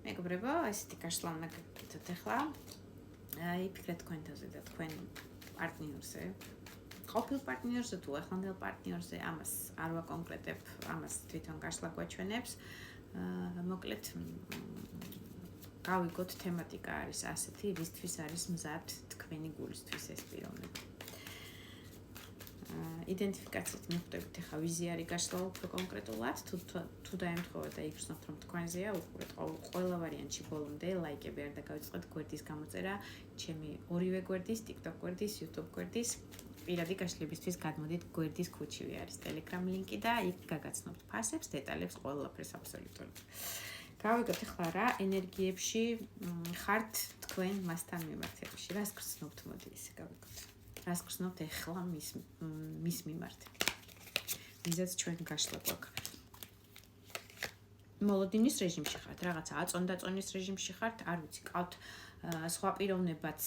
მეგობრებო, ესეთი გაშლა უნდა გაკეთოთ ახლა. იფიქრეთ თქვენთანზე და თქვენ პარტნიორზე. ყოფილ პარტნიორზე თუ ახლანდელ პარტნიორზე, ამას არ ვაკონკრეტებ, ამას თვითონ გაშლა გვაჩვენებს. მოკლედ გავიგოთ თემატიკა არის ასეთი, რისთვის არის მზად თქვენი გულისთვის ეს პიროვნება. იდენტიფიკაციით მიხვდებით ახლა ვიზი არის გაშლა უფრო კონკრეტულად, თუ დაემთხოვოთ და იგრძნობთ რომ თქვენზეა, უყურეთ ყველა ვარიანტში ბოლომდე ლაიკები არ დაგავიწყოთ გვერდის გამოწერა, ჩემი ორივე გვერდის, TikTok გვერდის, YouTube გვერდის. პირადი გაშლებისთვის გადმოდით გვერდის ქუჩივე არის Telegram ლინკი და იქ გაგაცნობთ ფასებს, დეტალებს, ყველაფერს აბსოლუტურად. გავიგოთ ახლა რა ენერგიებში ხართ თქვენ მასთან მიმართებაში. რას გრძნობთ, მოდი ისე გავიგოთ. რას გრძნობთ ახლა მის მიმართ. ვიზაც ჩვენ გაშლა გვაქვს. მოლოდინის რეჟიმში ხართ, რაღაცა აწონდაწონის რეჟიმში ხართ, არ ვიცი, ყავთ სხვა პიროვნებაც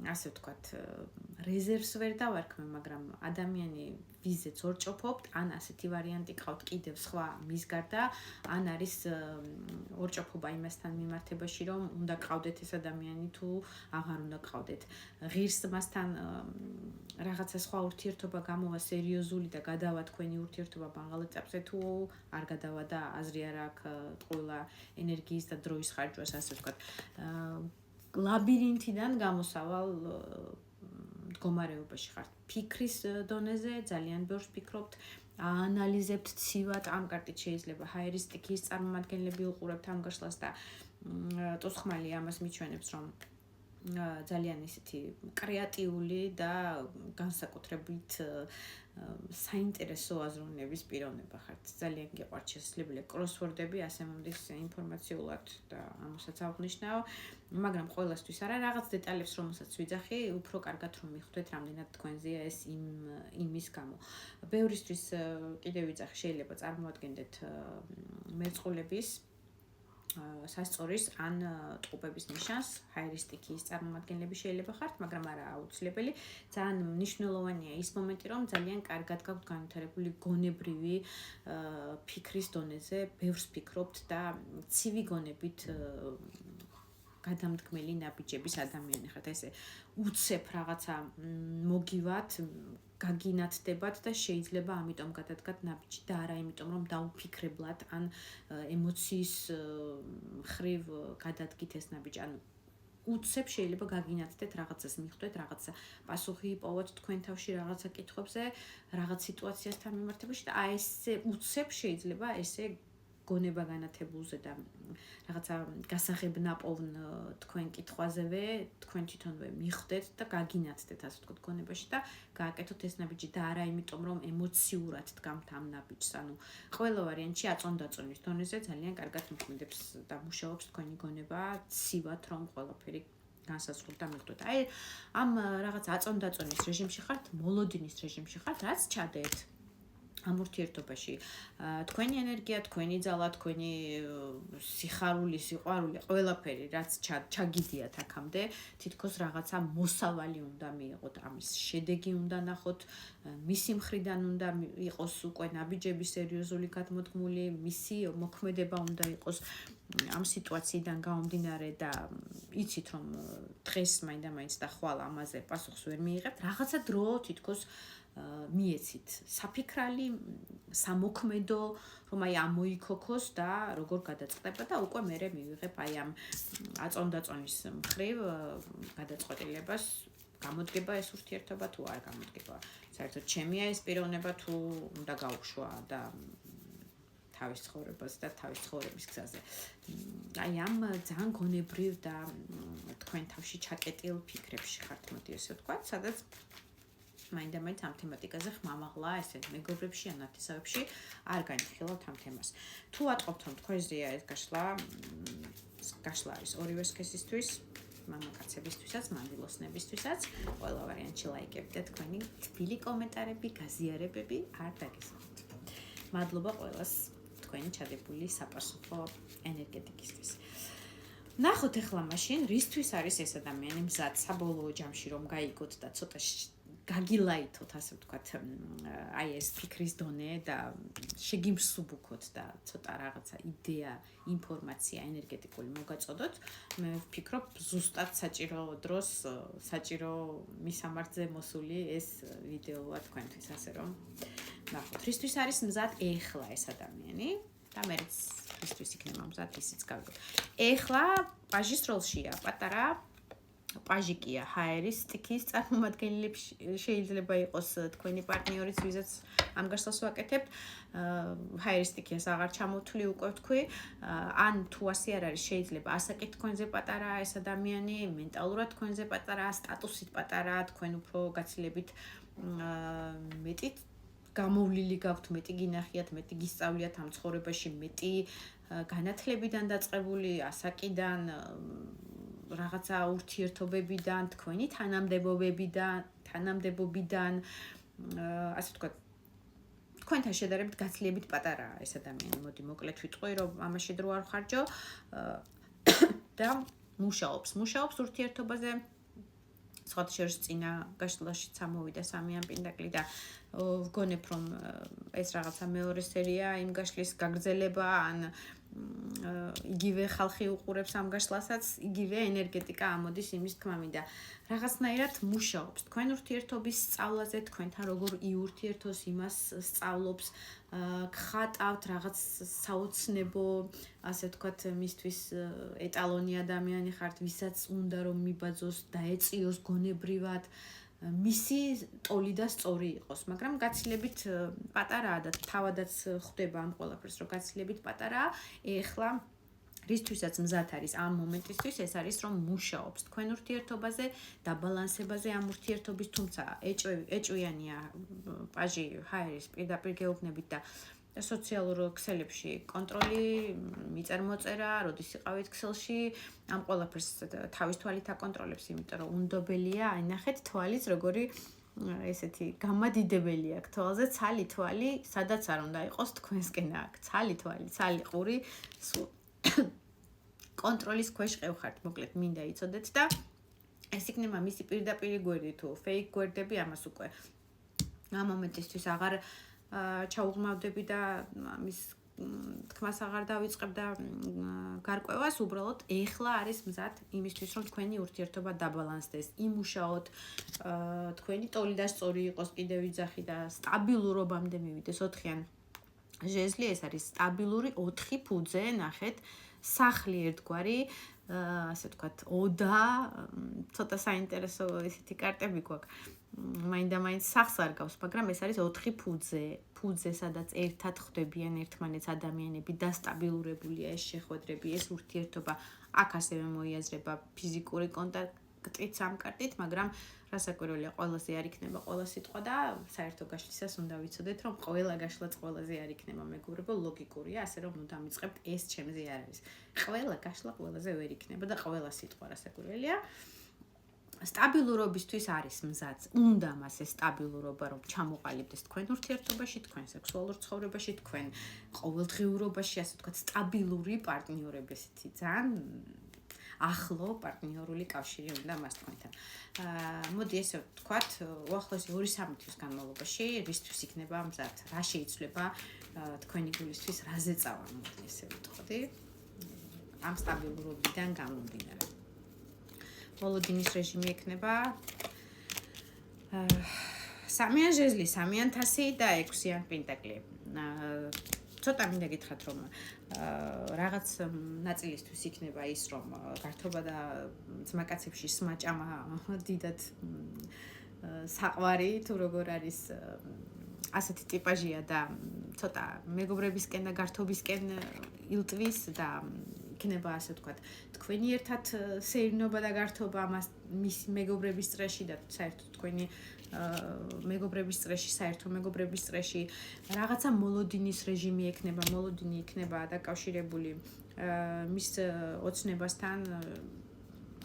ასე ვთქვათ, რეზერვს ვერ დავარქმევ, მაგრამ ადამიანი ვიზეც ორჭოფობთ, ან ასეთი ვარიანტი ყავთ კიდევ სხვა მის გარდა, ან არის ორჭოფობა იმასთან მიმართებაში, რომ უნდა ყავდეთ ეს ადამიანი თუ აღარ უნდა ყავდეთ. ღირს მასთან რაღაცა სხვა ურთიერთობა გამოვა სერიოზული და გადავა თქვენი ურთიერთობა მაღალ ეტაპზე თუ არ გადავა და აზრი არ აქვს ყველა ენერგიის და დროის ხარჯვას, ასე ვთქვათ. ლაბირინთიდან გამოსავალ მდგომარეობაში ხართ. ფიქრის დონეზე ძალიან ბევრს ფიქრობთ, აანალიზებთ ცივად, ამ კარტით შეიძლება ჰაერისტიკის წარმომადგენლები უყურებთ ამ გაშლას და ტოცხმალი ამას მიჩვენებს, რომ ძალიან ისეთი კრეატიული და განსაკუთრებით საინტერესო აზროვნების პიროვნება ხართ. ძალიან გიყვართ შესაძლებელია კროსვორდები, ასე მომდის ინფორმაციულად და ამასაც აღნიშნავ, მაგრამ ყველასთვის არა, რაღაც დეტალებს რომელსაც ვიძახი, უფრო კარგად რომ მიხვდეთ, რამდენად თქვენზეა ეს იმის გამო. ბევრისთვის კიდევ ვიძახი, შეიძლება წარმოადგენდეთ მერწყულების სასწორის ან ტყუპების ნიშანს, ჰაერისტიკის წარმომადგენლები შეიძლება ხართ, მაგრამ არა აუცილებელი. ძალიან მნიშვნელოვანია ის მომენტი, რომ ძალიან კარგად გაქვთ განვითარებული გონებრივი ფიქრის დონეზე, ბევრს ფიქრობთ და ცივი გონებით გადამდგმელი ნაბიჯების ადამიანი ხართ. ესე უცებ რაღაცა მოგივათ, გაგინათდებათ და შეიძლება ამიტომ გადადგათ ნაბიჯი და არა იმიტომ რომ დაუფიქრებლად ან ემოციის ხრივ გადადგით ეს ნაბიჯი. ანუ უცებ შეიძლება გაგინათდეთ რაღაცას მიხვდეთ, რაღაცა პასუხი იპოვოთ თქვენ თავში რაღაცა კითხვებზე, რაღაც სიტუაციასთან მიმართებაში და აი ესე უცებ შეიძლება ესე გონება განათებულზე და რაღაცა გასაღებნაპოვნ თქვენ კითხვაზევე თქვენ თვითონვე მიხვდეთ და გაგინათდეთ, ასე ვთქვათ, გონებაში და გააკეთოთ ეს ნაბიჯი და არა იმიტომ რომ ემოციურად დგამთ ამ ნაბიჯს. ანუ ყველა ვარიანტში აწონდაწონის დონეზე ძალიან კარგად მოქმედებს და მუშაობს თქვენი გონება ცივად, რომ ყველაფერი განსაზღვროთ და მიხვდეთ. აი ამ რაღაც აწონდაწონის რეჟიმში ხართ, მოლოდინის რეჟიმში ხართ, რაც ჩადეთ ამ ურთიერთობაში. თქვენი ენერგია, თქვენი ძალა, თქვენი სიხარული, სიყვარული, ყველაფერი, რაც ჩაგიდიათ აქამდე, თითქოს რაღაცა მოსავალი უნდა მიიღოთ, ამის შედეგი უნდა ნახოთ, მისი მხრიდან უნდა იყოს უკვე ნაბიჯების სერიოზული გადმოდგმული, მისი მოქმედება უნდა იყოს ამ სიტუაციიდან გამომდინარე და იცით რომ დღეს მაინდა-მაინც და ხვალ ამაზე პასუხს ვერ მიიღებთ, რაღაცა დრო თითქოს მიეცით საფიქრალი, სამოქმედო, რომ აი ამოიქოქოს და როგორ გადაწყდება და უკვე მერე მივიღებ აი ამ აწონდაწონის მხრივ გადაწყვეტილებას, გამოდგება ეს ურთიერთობა თუ არ გამოდგება. საერთოდ ჩემია ეს პიროვნება თუ უნდა გავუშვა და თავის ცხოვრებას და თავის ცხოვრების გზაზე. აი ამ ძალიან გონებრივ და თქვენ თავში ჩაკეტილ ფიქრებში ხართ, მოდი ესე ვთქვათ, სადაც მაინდა-მაინც ამ თემატიკაზე ხმამაღლა, ესე მეგობრებში ან ნათესავებში არ განიხილავთ ამ თემას. თუ ატყობთ რომ თქვენზეა ეს გაშლა არის ორივე სქესისთვის, მამაკაცებისთვისაც, მამილოსნებისთვისაც, ყველა ვარიანტში ლაიკები და თქვენი თბილი კომენტარები, გაზიარებები არ დაგესახოთ. მადლობა ყველას თქვენი ჩადებული საპასუხო ენერგეტიკისთვის. ნახოთ ახლა მაშინ, რისთვის არის ეს ადამიანი მზად საბოლოო ჯამში რომ გაიგოთ და ცოტა გაგილაითოთ, ასე ვთქვათ, აი ეს ფიქრის დონე და შეგიმსუბუქოთ და ცოტა რაღაცა იდეა, ინფორმაცია ენერგეტიკული მოგაწოდოთ. მე ვფიქრობ, ზუსტად საჭირო დროს, საჭირო მისამართზე მოსული ეს ვიდეოა თქვენთვის, ასე რომ ნახოთ, რისთვის არის მზად ეხლა ეს ადამიანი და მეც რისთვის იქნება მზად ისიც გავიგოთ. ეხლა პაჟის როლშია, პატარა პაჟიკია, ჰაერის სტიქის წარმომადგენელი შეიძლება იყოს თქვენი პარტნიორიც, ვიზაც ამ გასვლას ვაკეთებთ. ჰაერის სტიქიას აღარ ჩამოთვლი უკვე თქვი, ან თუ ასე არ არის, შეიძლება ასაკით თქვენზე პატარაა ეს ადამიანი, მენტალურად თქვენზე პატარაა, სტატუსით პატარაა, თქვენ უფრო გაცილებით მეტით გამოვლილი გაქვთ, მეტი გინახიათ, მეტი გისწავლიათ ამ ცხოვრებაში, მეტი განათლებიდან დაწყებული, ასაკიდან, რაღაცა ურთიერთობებიდან, თქვენი თანამდებობიდან, ასე ვთქვათ, თქვენთან შედარებით გაცილებით პატარაა ეს ადამიანი. მოდი მოკლედ ვიტყვი, რომ ამაში დრო არ ვხარჯო და მუშაობს ურთიერთობაზე. სხვათა შორის წინა გაშლაში წამოვიდა 3 პინდაკლი და ვგონებ, რომ ეს რაღაცა მეორე სერია იმ გაშლის გაგრძელება, ან იგივე ხალხი უყურებს ამ გაშლასაც, იგივე ენერგეტიკა ამოდის იმის თქმამი და რაღაცნაირად მუშაობს თქვენ ურთიერთობის სწავლაზე, თქვენთან როგორ იურთიერთოს, იმას სწავლობს, გხატავთ რაღაც საოცნებო, ასე ვთქვათ, მისთვის ეტალონი ადამიანი ხართ, ვისაც უნდა რომ მიბაძოს, დაეწიოს გონებრივად, მისი ტოლი და სწორი იყოს, მაგრამ გაცილებით პატარაა და თავადაც ხვდება ამ ყველაფერს, რომ გაცილებით პატარაა. ეხლა რისთვისაც მზად არის ამ მომენტისთვის, ეს არის, რომ მუშაობს თქვენ ურთიერთობაზე, დაბალანსებაზე ამ ურთიერთობის, თუმცა ეჭვიანია პაჟი ჰაერის პირდაპირ გეუბნებით და სოციალურ ქსელებში კონტროლი, მიწერ-მოწერა, როდის იყავით ქსელში, ამ ყველაფერს თავის თვალით აკონტროლებს, იმიტომ რომ უნდობელია, აი ნახეთ თვალის როგორი ესეთი გამადიდებელი აქვს თვალზე, ცალი თვალი, სადაც არ უნდა იყოს თქვენსკენ აქვს, ცალი თვალი, ცალი ყური, კონტროლის ქვეშ ყევხართ, მოკლედ მინდა იცოდეთ და ეს იქნება მისი პირდაპირი გვერდი თუ ფეიქ გვერდები, ამას უკვე ამ მომენტისთვის აღარ ჩაუღმავდები და მის თქმას აღარ დავიწყებ და გარკვევას, უბრალოდ ეხლა არის მზად იმისთვის, რომ თქვენი ურთიერთობა დაბალანსდეს, იმუშაოთ, თქვენი ტოლი და სწორი იყოს, კიდევ ვიძახი და სტაბილურობამდე მივიდეს 4-იან ჟეზლი, ეს არის სტაბილური 4 ფუძე, ნახეთ, სახლი ერთგვარი, ასე ვთქვათ, ოდა, ცოტა საინტერესო ისეთი კარტები გვაქვს. მაინდა-მაინც სახს არ გავს, მაგრამ ეს არის 4 ფუძე, სადაც ერთად ხვდებიან ერთმანეთს ადამიანები, დასტაბილურებულია ეს შეხვედრები, ეს ურთიერთობა. აქ ასევე მოიაზრება ფიზიკური კონტაქტიც ამ კარტით, მაგრამ რასაკვირველია, ყველაზე არ იქნება ყველა სიტყვა და საერთო გაშლისას უნდა ვიცოდეთ, რომ ყველა გაშლაც ყველაზე არ იქნება მეგობრებო, ლოგიკურია, ასე რომ ნუ დამიწყებთ, ეს ჩემზე არ არის. ყველა გაშლა ყველაზე ვერ იქნება და ყველა სიტყვა რასაკვირველია. სტაბილურობისთვის არის მზად. უნდა მას ეს სტაბილურობა რომ ჩამოყალიბდეს თქვენ ურთიერთობაში, თქვენ სექსუალურ ცხოვრებაში, თქვენ ყოველდღიურობაში, ასე ვთქვათ, სტაბილური პარტნიორები, ესეთი ძალიან ახლო პარტნიორული კავშირი უნდა მას თქვენთან. მოდი ესე ვთქვათ, უახლოესი 2-3 თვის განმავლობაში რისთვის იქნება მზად? რა შეიძლება თქვენი გულისთვის რაზე წავა, მოდი ესე ვთქვი. ამ სტაბილურობიდან გამომდინარე. მოლოდინის რეჟიმი ექნება 3-იან ჟეზლი, 3-იან თასი და 6-იან პენტაკლი. ცოტა მინდა გითხრათ, რომ რაღაც ნაწილისთვის იქნება ის, რომ გართობა და ძმაკაცებში სმაჭამა დიდად საყვარი, თუ როგორ არის ასეთი ტიპაჟია და ცოტა მეგობრებისკენ და გართობისკენ ილტვის და იქნება, ასე ვთქვათ, თქვენი ერთად სეირნობა და გართობა ამას მის მეგობრების წრეში და საერთოდ თქვენი მეგობრების წრეში, საერთო მეგობრების წრეში რაღაცა მოლოდინის რეჟიმი ექნება, მოლოდინი იქნება დაკავშირებული მის ოცნებასთან,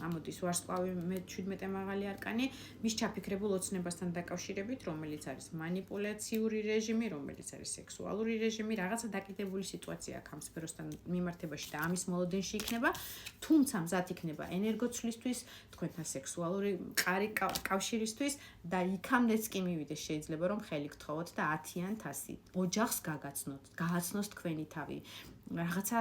ამოდის ვარსკვლავი მე-17 მაღალი არკანი, მის ჩაფიქრებულ ოცნებასთან დაკავშირებით, რომელიც არის манипуляციური რეჟიმი, რომელიც არის სექსუალური რეჟიმი, რაღაცა დაკიდებული სიტუაცია აქვს ამ სფეროსთან მიმართებაში და ამის მოლოდინში იქნება, თუმცა მზად იქნება ენერგოცვლისთვის, თქვენთან სექსუალური მყარი კავშირისთვის და იქამდეც კი მივიდეს შეიძლება რომ ხელი გთხოვოთ და 10-ან 100 ოჯახს გააცნოს თქვენი თავი. რაღაცა